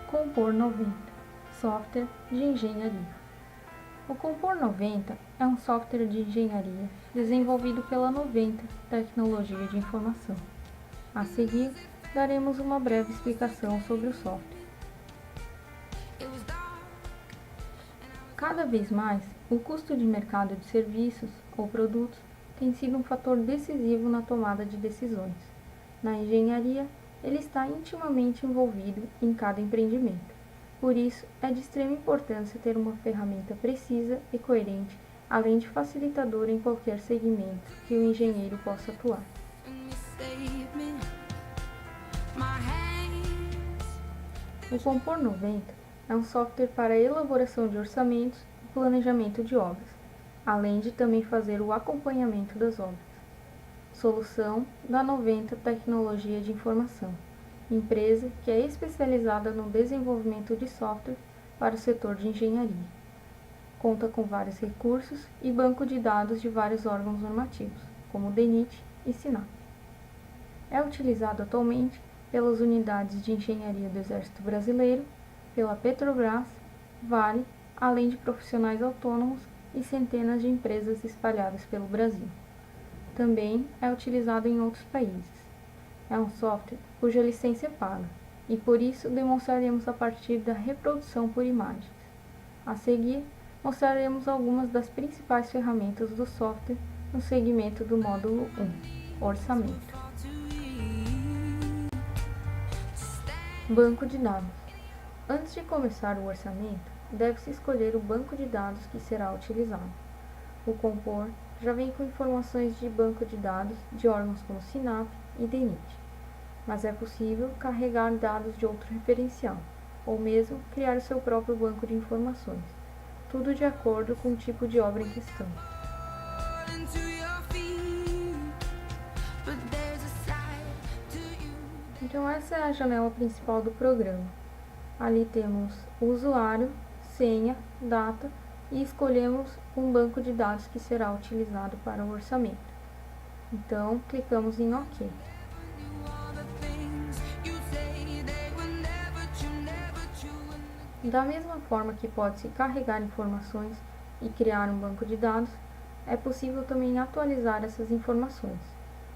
Compor 90, software de engenharia. O Compor 90 é um software de engenharia desenvolvido pela 90 Tecnologia de Informação. A seguir, daremos uma breve explicação sobre o software. Cada vez mais, o custo de mercado de serviços ou produtos tem sido um fator decisivo na tomada de decisões. Na engenharia, ele está intimamente envolvido em cada empreendimento. Por isso, é de extrema importância ter uma ferramenta precisa e coerente, além de facilitadora em qualquer segmento que o engenheiro possa atuar. O Compor 90 é um software para a elaboração de orçamentos e planejamento de obras, além de também fazer o acompanhamento das obras. Solução da 90 Tecnologia de Informação, empresa que é especializada no desenvolvimento de software para o setor de engenharia. Conta com vários recursos e banco de dados de vários órgãos normativos, como o DENIT e SINAP. É utilizado atualmente pelas unidades de engenharia do Exército Brasileiro, pela Petrobras, Vale, além de profissionais autônomos e centenas de empresas espalhadas pelo Brasil. Também é utilizado em outros países. É um software cuja licença é paga, e por isso demonstraremos a partir da reprodução por imagens. A seguir, mostraremos algumas das principais ferramentas do software no segmento do módulo 1, Orçamento. Banco de dados. Antes de começar o orçamento, deve-se escolher o banco de dados que será utilizado. O Compor já vem com informações de banco de dados de órgãos como SINAP e DENIT, mas é possível carregar dados de outro referencial, ou mesmo criar o seu próprio banco de informações, tudo de acordo com o tipo de obra em questão. Então essa é a janela principal do programa. Ali temos o usuário, senha, data e escolhemos um banco de dados que será utilizado para o orçamento. Então, clicamos em OK. Da mesma forma que pode-se carregar informações e criar um banco de dados, é possível também atualizar essas informações.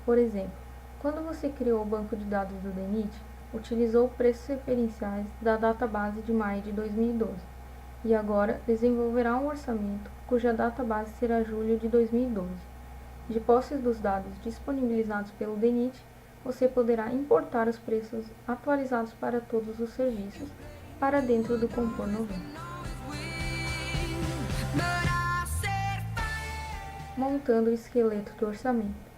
Por exemplo, quando você criou o banco de dados do DENIT, utilizou preços referenciais da database de maio de 2012 e agora desenvolverá um orçamento cuja database será julho de 2012. De posse dos dados disponibilizados pelo DENIT, você poderá importar os preços atualizados para todos os serviços para dentro do Compor 90. Montando o esqueleto do orçamento.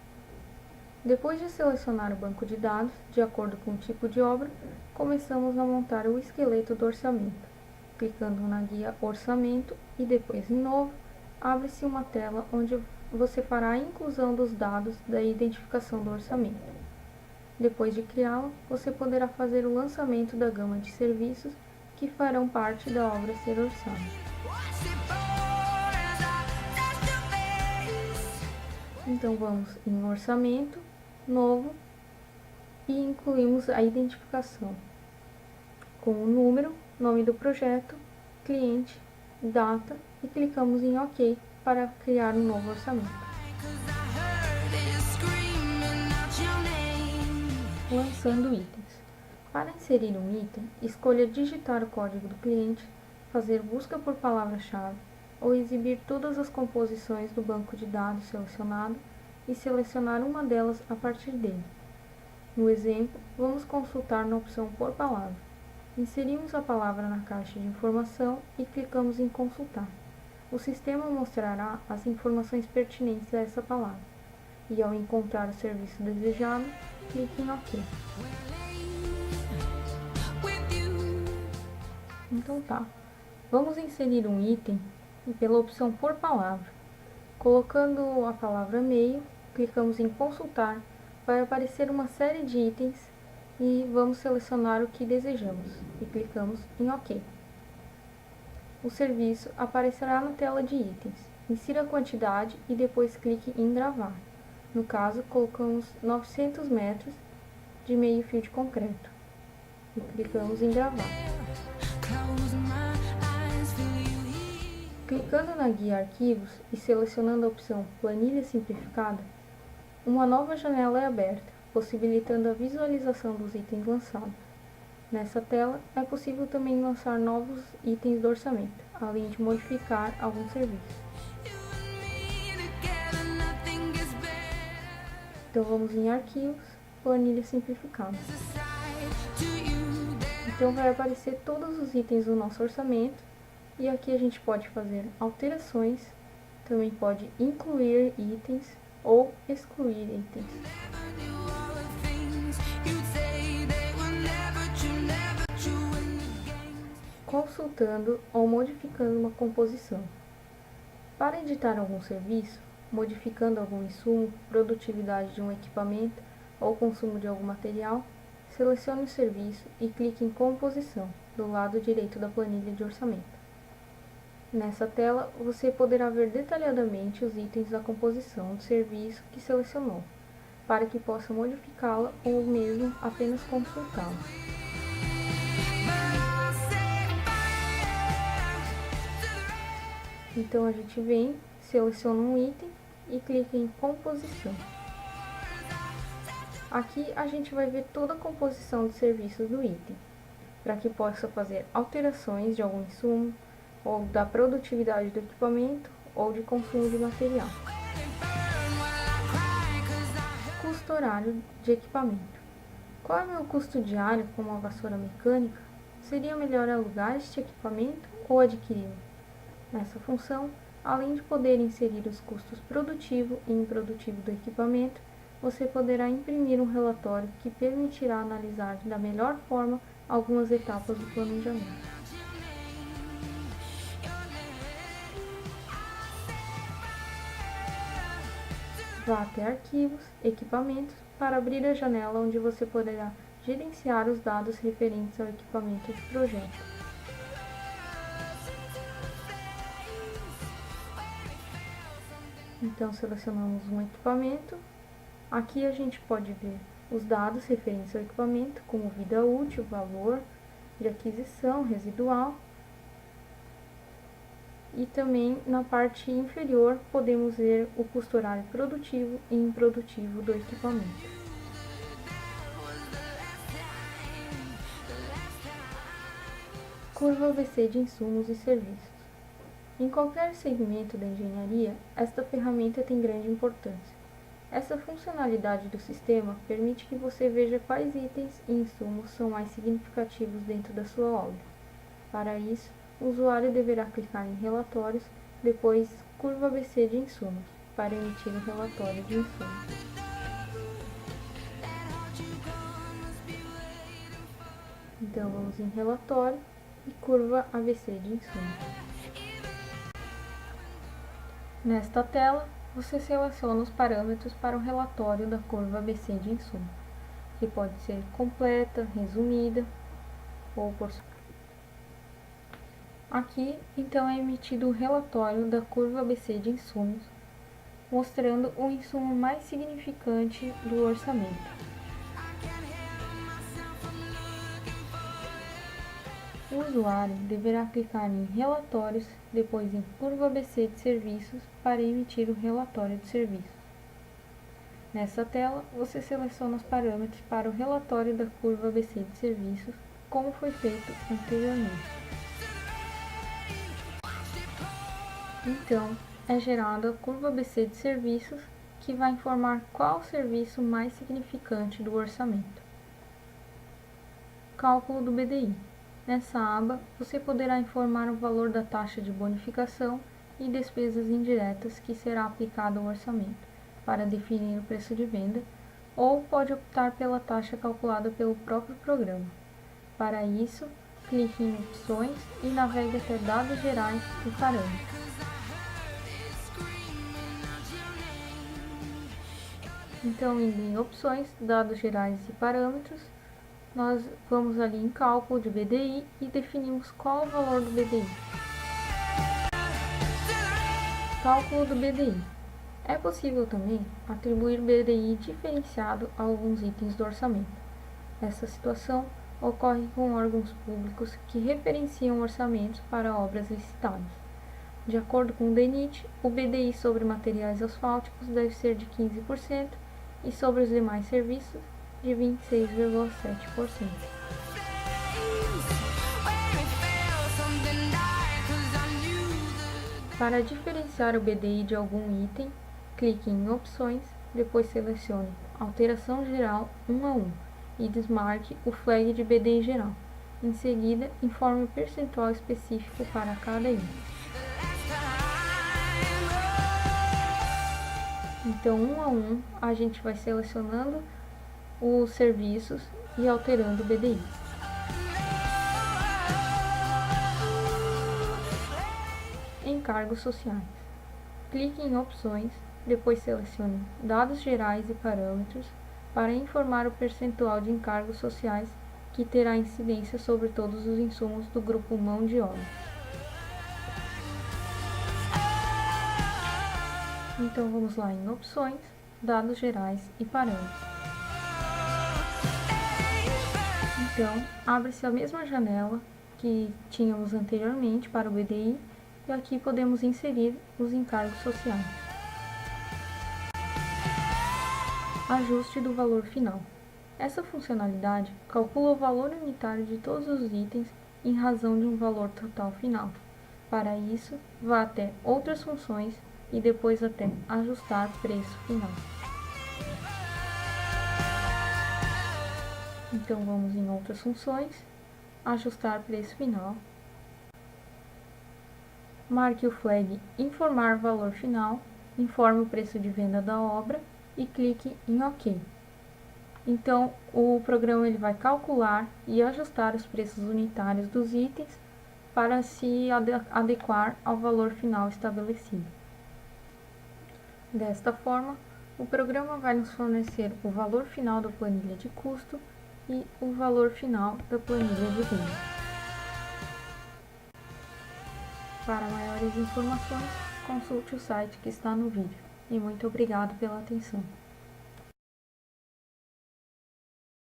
Depois de selecionar o banco de dados, de acordo com o tipo de obra, começamos a montar o esqueleto do orçamento. Clicando na guia Orçamento e depois em Novo, abre-se uma tela onde você fará a inclusão dos dados da identificação do orçamento. Depois de criá-lo, você poderá fazer o lançamento da gama de serviços que farão parte da obra a ser orçada. Então vamos em Orçamento, Novo e incluímos a identificação com o número, nome do projeto, cliente, data e clicamos em OK para criar um novo orçamento. Lançando itens. Para inserir um item, escolha digitar o código do cliente, fazer busca por palavra-chave ou exibir todas as composições do banco de dados selecionado e selecionar uma delas a partir dele. No exemplo, vamos consultar na opção Por Palavra. Inserimos a palavra na caixa de informação e clicamos em Consultar. O sistema mostrará as informações pertinentes a essa palavra. E ao encontrar o serviço desejado, clique em OK. Então tá, vamos inserir um item pela opção Por Palavra. Colocando a palavra meio, clicamos em Consultar, vai aparecer uma série de itens e vamos selecionar o que desejamos e clicamos em OK. O serviço aparecerá na tela de itens. Insira a quantidade e depois clique em Gravar. No caso, colocamos 900 metros de meio fio de concreto e clicamos em Gravar. Clicando na guia Arquivos e selecionando a opção Planilha Simplificada, uma nova janela é aberta, possibilitando a visualização dos itens lançados. Nessa tela, é possível também lançar novos itens do orçamento, além de modificar alguns serviços. Então vamos em Arquivos, Planilha Simplificada. Então vai aparecer todos os itens do nosso orçamento e aqui a gente pode fazer alterações, também pode incluir itens ou excluir itens. Consultando ou modificando uma composição. Para editar algum serviço, modificando algum insumo, produtividade de um equipamento ou consumo de algum material, selecione o serviço e clique em Composição, do lado direito da planilha de orçamento. Nessa tela, você poderá ver detalhadamente os itens da composição do serviço que selecionou, para que possa modificá-la ou mesmo apenas consultá-la. Então a gente vem, seleciona um item e clica em Composição. Aqui a gente vai ver toda a composição de serviços do item, para que possa fazer alterações de algum insumo, ou da produtividade do equipamento, ou de consumo de material. Custo horário de equipamento. Qual é o meu custo diário com uma vassoura mecânica? Seria melhor alugar este equipamento ou adquiri-lo? Nessa função, além de poder inserir os custos produtivo e improdutivo do equipamento, você poderá imprimir um relatório que permitirá analisar da melhor forma algumas etapas do planejamento. Vá até Arquivos, Equipamentos, para abrir a janela onde você poderá gerenciar os dados referentes ao equipamento de projeto. Então, selecionamos um equipamento. Aqui a gente pode ver os dados referentes ao equipamento, como vida útil, valor de aquisição, residual. E também na parte inferior podemos ver o custo horário produtivo e improdutivo do equipamento. Curva ABC de insumos e serviços. Em qualquer segmento da engenharia, esta ferramenta tem grande importância. Essa funcionalidade do sistema permite que você veja quais itens e insumos são mais significativos dentro da sua obra. Para isso, o usuário deverá clicar em Relatórios, depois Curva ABC de insumos, para emitir o relatório de insumos. Então vamos em Relatório e Curva ABC de insumos. Nesta tela, você seleciona os parâmetros para o relatório da curva ABC de insumo, que pode ser completa, resumida ou por... Aqui, então, é emitido o relatório da curva ABC de insumos, mostrando o insumo mais significante do orçamento. O usuário deverá clicar em Relatórios, depois em Curva ABC de Serviços, para emitir o relatório de serviços. Nessa tela, você seleciona os parâmetros para o relatório da Curva ABC de Serviços, como foi feito anteriormente. Então, é gerada a Curva ABC de Serviços, que vai informar qual o serviço mais significante do orçamento. Cálculo do BDI. Nessa aba, você poderá informar o valor da taxa de bonificação e despesas indiretas que será aplicada ao orçamento, para definir o preço de venda, ou pode optar pela taxa calculada pelo próprio programa. Para isso, clique em Opções e navegue até Dados Gerais e Parâmetros. Então, indo em Opções, Dados Gerais e Parâmetros, nós vamos ali em Cálculo de BDI e definimos qual o valor do BDI. Cálculo do BDI. É possível também atribuir BDI diferenciado a alguns itens do orçamento. Essa situação ocorre com órgãos públicos que referenciam orçamentos para obras licitadas. De acordo com o DENIT, o BDI sobre materiais asfálticos deve ser de 15% e sobre os demais serviços de 26,7%. Para diferenciar o BDI de algum item, clique em Opções, depois selecione Alteração Geral 1 a 1 e desmarque o flag de BDI geral. Em seguida, informe o percentual específico para cada item. Então, 1 a 1, a gente vai selecionando os serviços e alterando o BDI. Encargos sociais. Clique em Opções, depois selecione Dados Gerais e Parâmetros para informar o percentual de encargos sociais que terá incidência sobre todos os insumos do grupo mão de obra. Então vamos lá em Opções, Dados Gerais e Parâmetros. Então, abre-se a mesma janela que tínhamos anteriormente para o BDI e aqui podemos inserir os encargos sociais. Ajuste do valor final. Essa funcionalidade calcula o valor unitário de todos os itens em razão de um valor total final. Para isso, vá até Outras funções e depois até Ajustar preço final. Então vamos em Outras funções, Ajustar preço final. Marque o flag Informar valor final, informe o preço de venda da obra e clique em OK. Então, o programa ele vai calcular e ajustar os preços unitários dos itens para se adequar ao valor final estabelecido. Desta forma, o programa vai nos fornecer o valor final da planilha de custo e o valor final da planilha de venda. Para maiores informações, consulte o site que está no vídeo. E muito obrigado pela atenção.